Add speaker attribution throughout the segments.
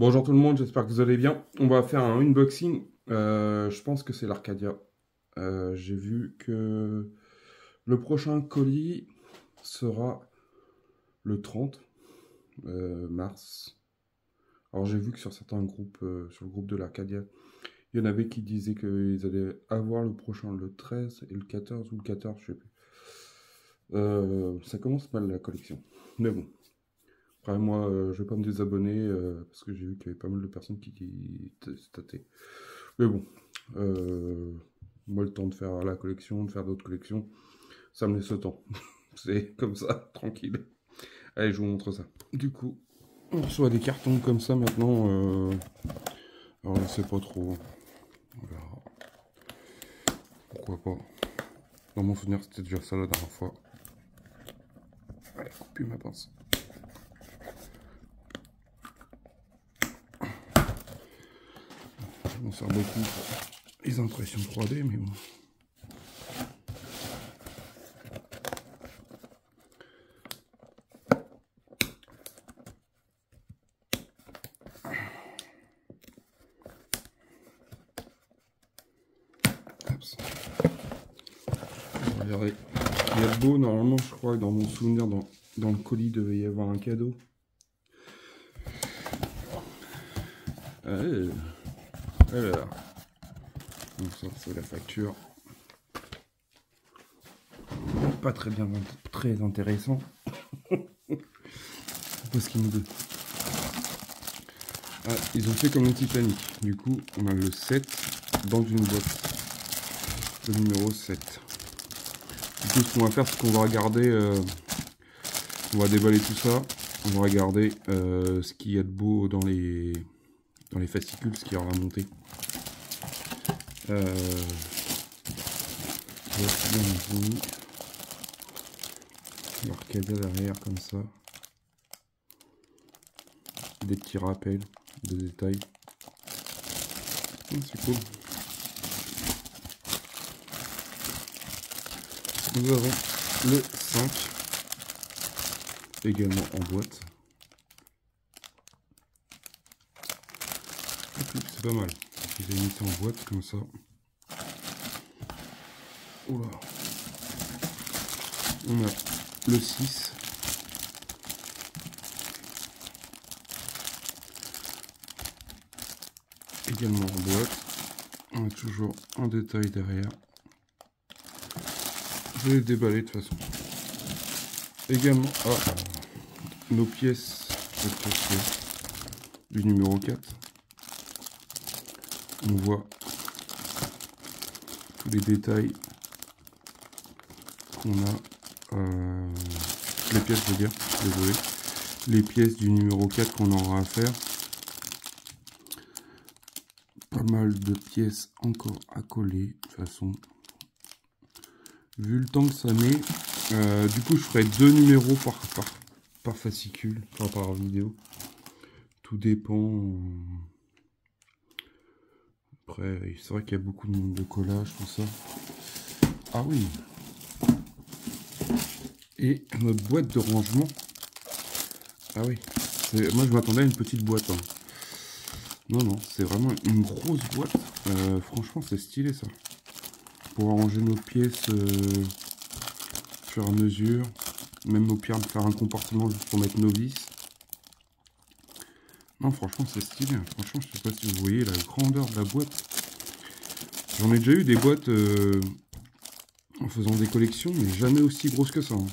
Speaker 1: Bonjour tout le monde, j'espère que vous allez bien. On va faire un unboxing. Je pense que c'est l'Arcadia. J'ai vu que le prochain colis sera le 30 mars. Alors j'ai vu que sur certains groupes, sur le groupe de l'Arcadia, il y en avait qui disaient qu'ils allaient avoir le prochain le 13 et le 14 ou le 14, je sais plus. Ça commence mal la collection. Mais bon. Après, moi, je vais pas me désabonner parce que j'ai vu qu'il y avait pas mal de personnes qui tâtaient. Mais bon, moi, le temps de faire la collection, de faire d'autres collections, ça me laisse le temps. C'est comme ça, tranquille. Allez, je vous montre ça. Du coup, on reçoit des cartons comme ça maintenant. Alors, je sais pas trop. On verra. Pourquoi pas. Dans mon souvenir, c'était déjà ça la dernière fois. Allez, coupe ma pince. Je m'en sers beaucoup pour les impressions 3D, mais bon. Regardez, il y a le beau, normalement je crois que dans mon souvenir, dans le colis devait y avoir un cadeau. Allez. Alors, donc ça c'est la facture. Pas très bien, très intéressant. Parce qu'ils nous donnent. Ah, ils ont fait comme le Titanic. Du coup, on a le 7 dans une boîte. Le numéro 7. Du coup, ce qu'on va faire, c'est qu'on va regarder. On va déballer tout ça. On va regarder ce qu'il y a de beau dans les fascicules, ce qui aura monté. L'Arcadia derrière comme ça. Des petits rappels de détails. C'est cool. Nous avons le 5 également en boîte. C'est pas mal. Je l'ai mis en boîte comme ça. Oula. On a le 6. Également en boîte. On a toujours un détail derrière. Je vais les déballer de toute façon. Également nos pièces du numéro 4. On voit tous les détails qu'on a. Les pièces, je veux dire, désolé. Les pièces du numéro 4 qu'on aura à faire. Pas mal de pièces encore à coller, de toute façon. Vu le temps que ça met, du coup je ferai 2 numéros par fascicule, enfin par vidéo. Tout dépend. Après, c'est vrai qu'il y a beaucoup de collage, tout ça. Ah oui. Et notre boîte de rangement. Ah oui. Moi je m'attendais à une petite boîte. Hein. Non, c'est vraiment une grosse boîte. Franchement, c'est stylé ça. Pour ranger nos pièces au fur et à mesure. Même au pire, faire un compartiment juste pour mettre nos vis. Non, franchement, c'est stylé. Franchement, je sais pas si vous voyez la grandeur de la boîte. J'en ai déjà eu des boîtes en faisant des collections, mais jamais aussi grosses que ça. Hein.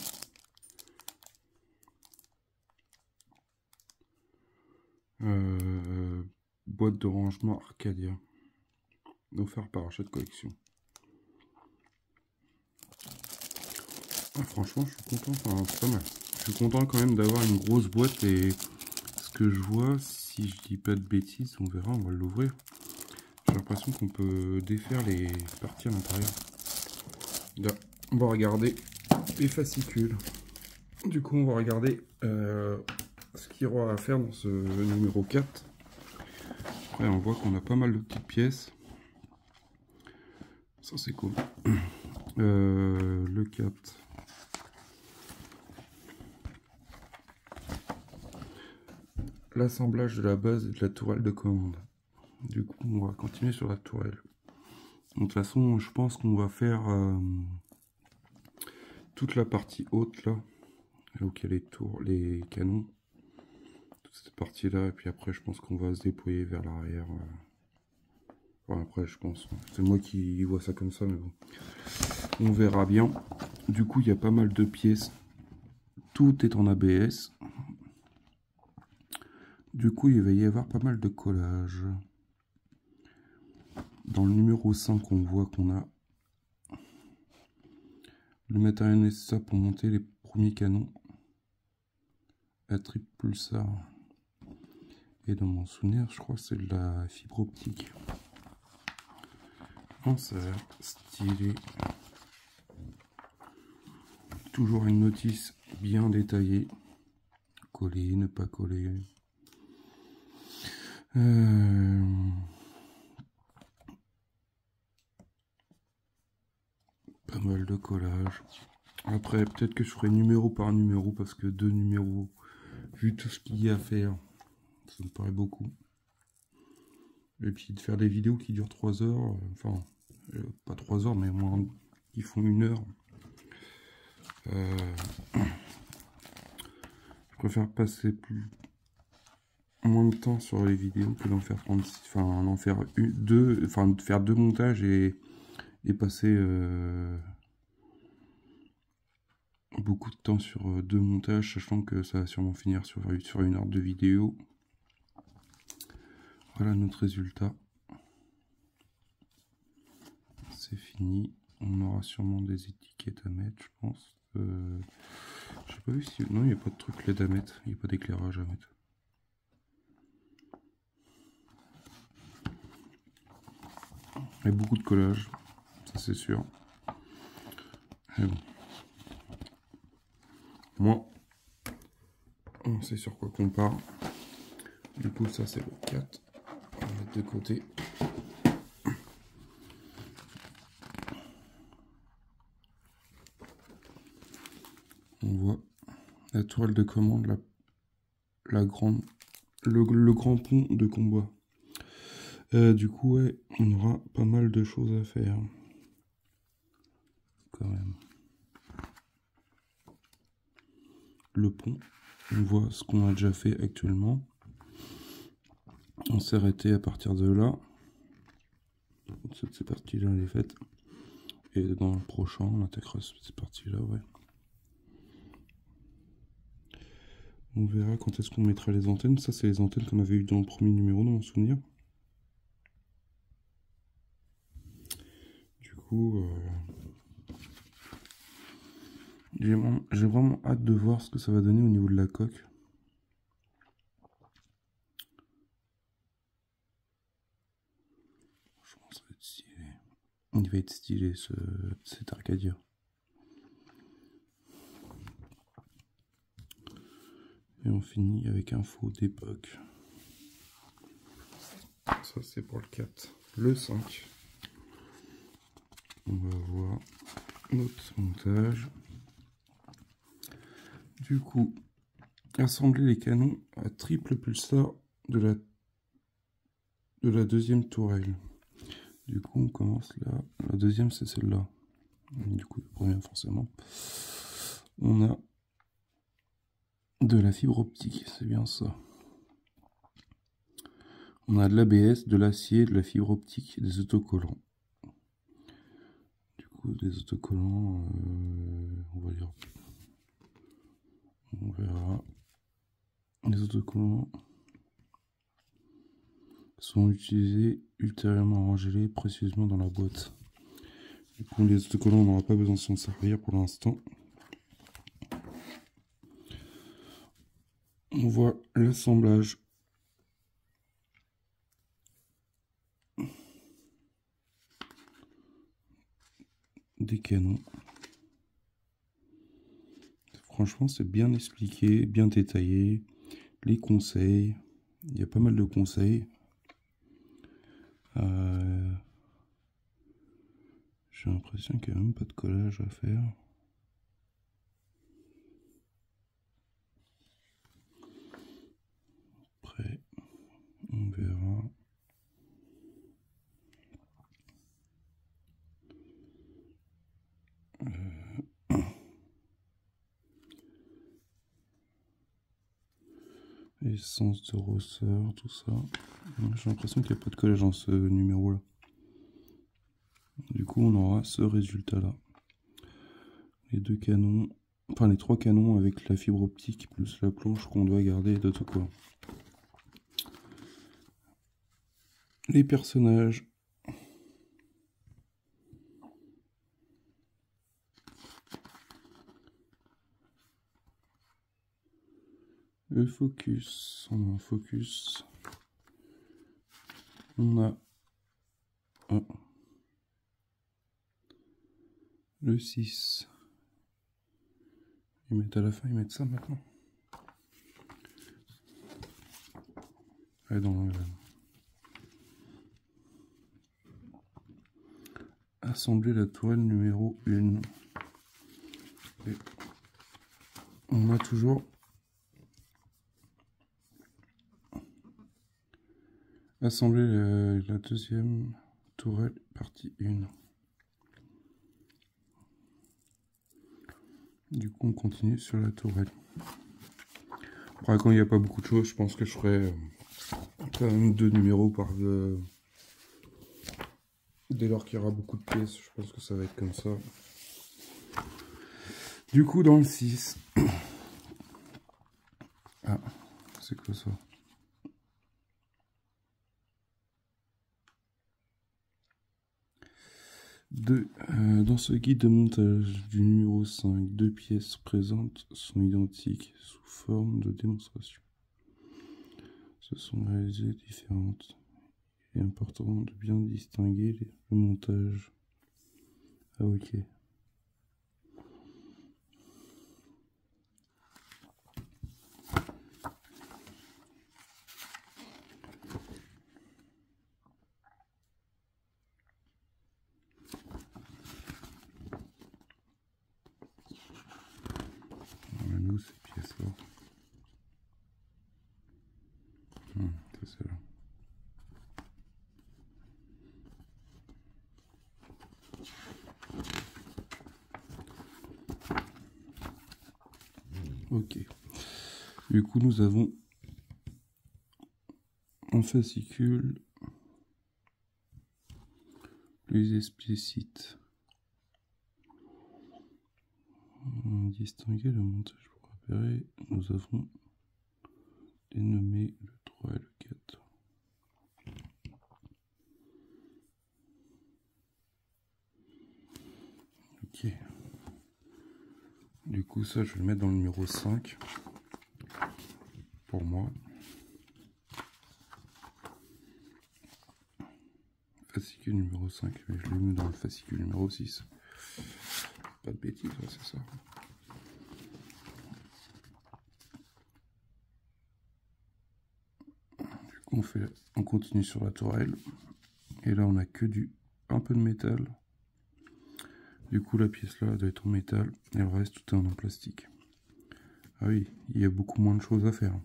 Speaker 1: Boîte de rangement Arcadia. Offert par achat de collection. Ah, franchement, je suis content. Enfin, c'est pas mal. Je suis content quand même d'avoir une grosse boîte et ce que je vois, si je dis pas de bêtises, on verra, on va l'ouvrir. J'ai l'impression qu'on peut défaire les parties à l'intérieur. Là, on va regarder les fascicules. Du coup, on va regarder ce qu'il y aura à faire dans ce numéro 4. Après, on voit qu'on a pas mal de petites pièces. Ça, c'est cool. Le 4. l'assemblage de la base et de la tourelle de commande. Du coup, on va continuer sur la tourelle. De toute façon, je pense qu'on va faire toute la partie haute là, où il y a les tours, les canons, toute cette partie là, et puis après, je pense qu'on va se déployer vers l'arrière. Enfin, après, je pense, c'est moi qui vois ça comme ça, mais bon, on verra bien. Du coup, il y a pas mal de pièces. Tout est en ABS. Du coup, il va y avoir pas mal de collages. Dans le numéro 5, on voit qu'on a le matériel nécessaire pour monter les premiers canons à triple pulsar. Et dans mon souvenir, je crois que c'est de la fibre optique. Oh, ça a l'air stylé. Toujours une notice bien détaillée. Coller, ne pas coller. Pas mal de collages. Après, peut-être que je ferai numéro par numéro, parce que 2 numéros, vu tout ce qu'il y a à faire, ça me paraît beaucoup. Et puis de faire des vidéos qui durent 3 heures, enfin, pas 3 heures, mais moins, qui font 1 heure. Je préfère passer moins de temps sur les vidéos que d'en faire 36, enfin, d'en faire deux, enfin, de faire 2 montages et passer beaucoup de temps sur 2 montages, sachant que ça va sûrement finir sur 1 heure de vidéo. Voilà notre résultat. C'est fini. On aura sûrement des étiquettes à mettre, je pense. J'ai pas vu si... Non, il n'y a pas de truc LED à mettre. Il n'y a pas d'éclairage à mettre. Il y a beaucoup de collage, ça c'est sûr. Et bon. Moi, on sait sur quoi qu'on part. Du coup, ça c'est le 4. On va mettre de côté. On voit la toile de commande, le grand pont de combat. Du coup, ouais, on aura pas mal de choses à faire. Quand même. Le pont, on voit ce qu'on a déjà fait actuellement. On s'est arrêté à partir de là. Cette partie-là, elle est faite. Et dans le prochain, on attaquera cette partie-là, ouais. On verra quand est-ce qu'on mettra les antennes. Ça, c'est les antennes qu'on avait eues dans le premier numéro, dans mon souvenir. Du coup, j'ai vraiment hâte de voir ce que ça va donner au niveau de la coque. Je pense que ça va être stylé. Il va être stylé, cet Arcadia. Et on finit avec un faux d'époque. Ça, c'est pour le 4. Le 5. On va voir notre montage. Du coup, assembler les canons à triple pulsar de la deuxième tourelle. Du coup, on commence là. La deuxième, c'est celle-là. Du coup, la première, forcément. On a de la fibre optique, c'est bien ça. On a de l'ABS, de l'acier, de la fibre optique, des autocollants. Du coup, des autocollants, on va dire. On verra. Les autocollants sont utilisés ultérieurement rangés précieusement dans la boîte. Du coup, les autocollants, on n'aura pas besoin de s'en servir pour l'instant. On voit l'assemblage des canons. Franchement, c'est bien expliqué, bien détaillé. Les conseils, il y a pas mal de conseils. J'ai l'impression qu'il n'y a même pas de collage à faire. Après, après, on verra. Essence de ressort, tout ça. J'ai l'impression qu'il n'y a pas de collage dans ce numéro-là. Du coup, on aura ce résultat-là. Les deux canons, enfin les trois canons avec la fibre optique plus la planche qu'on doit garder d'autocollant. Les personnages. Le focus, on a un focus. On a le 6. Ils mettent à la fin, ils mettent ça maintenant. Allez, assembler la tourelle numéro 1. Et on a toujours assembler la deuxième tourelle partie 1. Du coup on continue sur la tourelle. Après quand il n'y a pas beaucoup de choses, je pense que je ferai quand même 2 numéros par dès lors qu'il y aura beaucoup de pièces, je pense que ça va être comme ça. Du coup dans le 6. Ah, c'est quoi ça? Dans ce guide de montage du numéro 5, 2 pièces présentes sont identiques sous forme de démonstration. Ce sont réalisées différentes. Il est important de bien distinguer le montage. Ah ok. Nous ces pièces là. C'est celle-là. Ok. Du coup nous avons un fascicule plus explicite. Distinguer le montage pour repérer, nous avons dénommé le 3 et le 4. Ok. Du coup ça je vais le mettre dans le numéro 5 pour moi. Fascicule numéro 5, mais je l'ai mis dans le fascicule numéro 6. Pas de bêtises, ouais, c'est ça. Du coup on continue sur la tourelle. Et là on a que un peu de métal. Du coup la pièce là doit être en métal et le reste tout est en plastique. Ah oui, il y a beaucoup moins de choses à faire.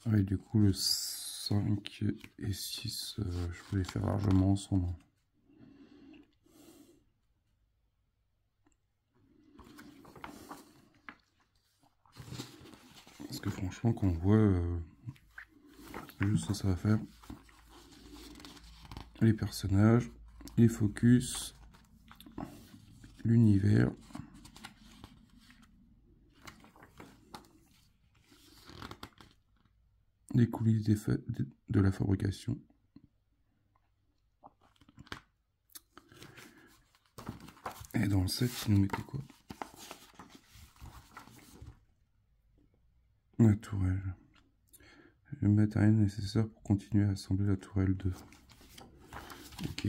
Speaker 1: Ah oui, du coup le 5 et 6, je peux les faire largement ensemble. Parce que franchement quand on voit juste ça va faire les personnages, les focus, l'univers, les coulisses de la fabrication. Et dans le set, ils nous mettaient quoi? La tourelle. Le matériel nécessaire pour continuer à assembler la tourelle 2. Ok.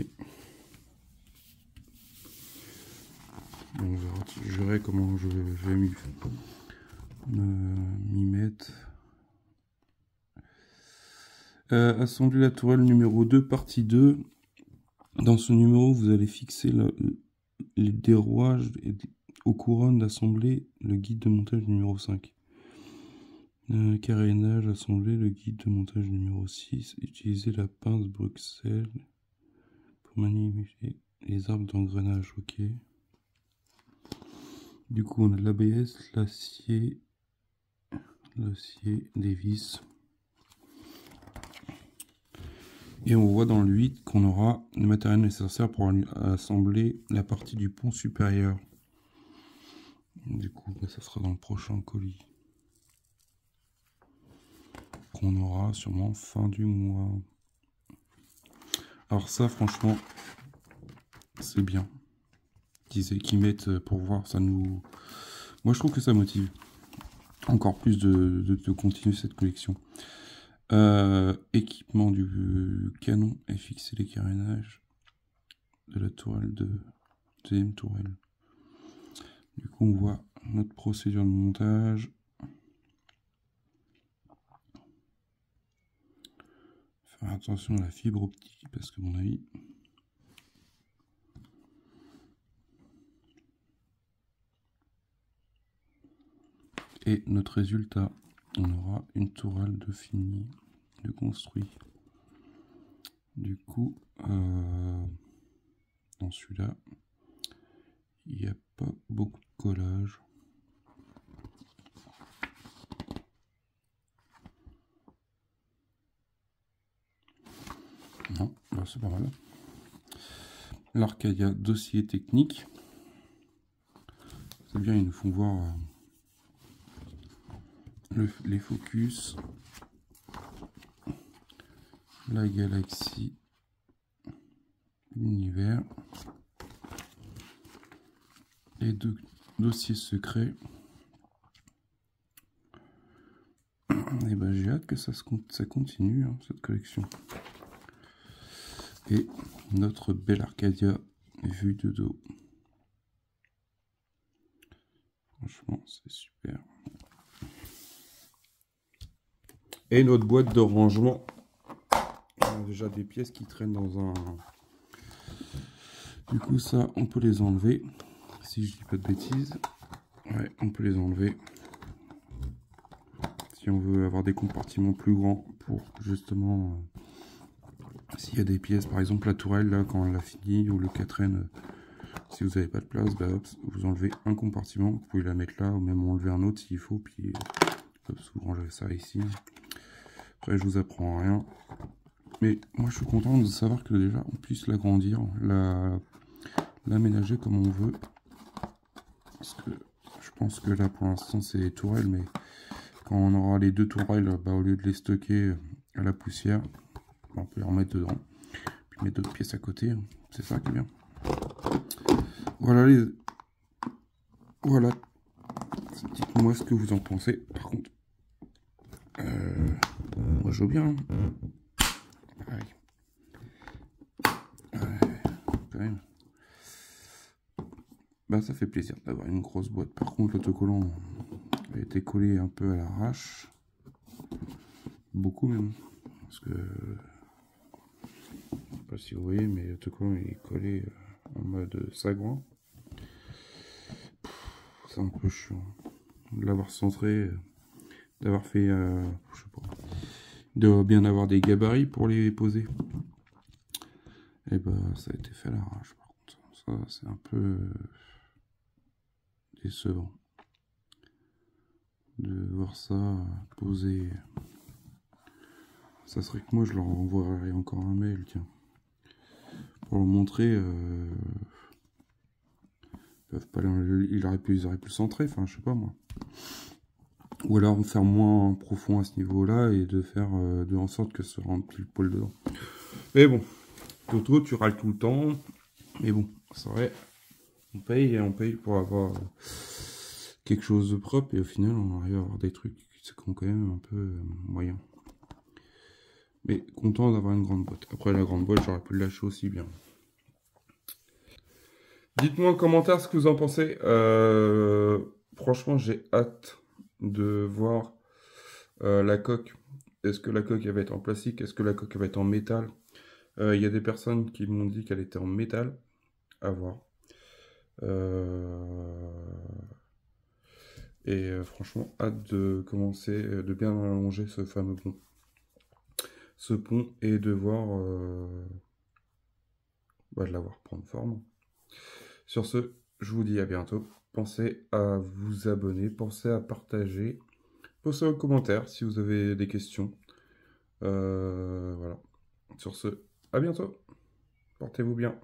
Speaker 1: Je verrai comment je vais m'y mettre. Assembler la tourelle numéro 2, partie 2. Dans ce numéro, vous allez fixer les dérouages aux couronnes d'assembler le guide de montage numéro 5. Carénage, assembler le guide de montage numéro 6. Utiliser la pince Bruxelles pour manipuler les arbres d'engrenage. Ok. Du coup, on a de l'ABS, l'acier, des vis. Et on voit dans le 8 qu'on aura le matériel nécessaire pour assembler la partie du pont supérieur. Du coup, ça sera dans le prochain colis. Qu'on aura sûrement fin du mois. Alors ça, franchement, c'est bien. Qu'ils mettent pour voir, ça nous... Moi, je trouve que ça motive. Encore plus de continuer cette collection. Équipement du canon et fixer les carénages de la tourelle de deuxième tourelle. Du coup, on voit notre procédure de montage. Faire attention à la fibre optique parce que, à mon avis, et notre résultat, on aura une tourelle de fini, de construit. Du coup, dans celui-là, il n'y a pas beaucoup de collage. Non, bah c'est pas mal. L'Arcadia dossier technique. C'est bien, ils nous font voir les focus. La galaxie. L'univers. Les deux dossiers secrets. Et ben j'ai hâte que ça continue, hein, cette collection. Et notre belle Arcadia vue de dos. Franchement, c'est super. Et notre boîte de rangement. On a déjà des pièces qui traînent dans un... Du coup, ça, on peut les enlever. Si je dis pas de bêtises. Ouais, on peut les enlever. Si on veut avoir des compartiments plus grands pour justement... S'il y a des pièces, par exemple la tourelle, là, quand on l'a fini, ou le 4N, si vous n'avez pas de place, bah, hop, vous enlevez un compartiment, vous pouvez la mettre là, ou même enlever un autre s'il faut, puis hop, vous rangez ça ici. Après, je vous apprends rien. Mais moi, je suis content de savoir que déjà, on puisse l'agrandir, l'aménager comme on veut. Parce que je pense que là, pour l'instant, c'est les tourelles, mais quand on aura les deux tourelles, bah, au lieu de les stocker à la poussière, on peut les remettre dedans, puis mettre d'autres pièces à côté, c'est ça qui est bien. Voilà voilà. Dites-moi ce que vous en pensez. Par contre, moi je veux bien. Hein. Quand même. Bah ça fait plaisir d'avoir une grosse boîte. Par contre, l'autocollant a été collé un peu à l'arrache. Beaucoup même. Parce que je sais pas si vous voyez, mais l'autocollant est collé en mode sagouin. C'est un peu chiant de l'avoir centré, d'avoir fait, je sais pas, de bien avoir des gabarits pour les poser. Et bah ça a été fait à l'arrache. Par contre, ça c'est un peu décevant de voir ça posé. Ça serait que moi je leur envoierais encore un mail, tiens, pour leur montrer. Peuvent pas, ils auraient pu le centrer, enfin je sais pas moi. Ou alors faire moins profond à ce niveau-là et de faire en sorte que ça rentre plus le poil dedans. Mais bon, Toto, tu râles tout le temps. Mais bon, c'est vrai, on paye pour avoir quelque chose de propre et au final on arrive à avoir des trucs qui sont quand même un peu moyens. Mais content d'avoir une grande boîte. Après la grande boîte, j'aurais pu le lâcher aussi bien. Dites-moi en commentaire ce que vous en pensez. Franchement, j'ai hâte de voir la coque. Est-ce que la coque elle va être en plastique? Est-ce que la coque elle va être en métal? Il y a des personnes qui m'ont dit qu'elle était en métal. À voir. Et franchement, hâte de commencer, de bien allonger ce fameux pont. Ce pont et de voir, de la voir prendre forme. Sur ce, je vous dis à bientôt. Pensez à vous abonner, pensez à partager, posez en commentaire si vous avez des questions. Voilà. Sur ce, à bientôt. Portez-vous bien.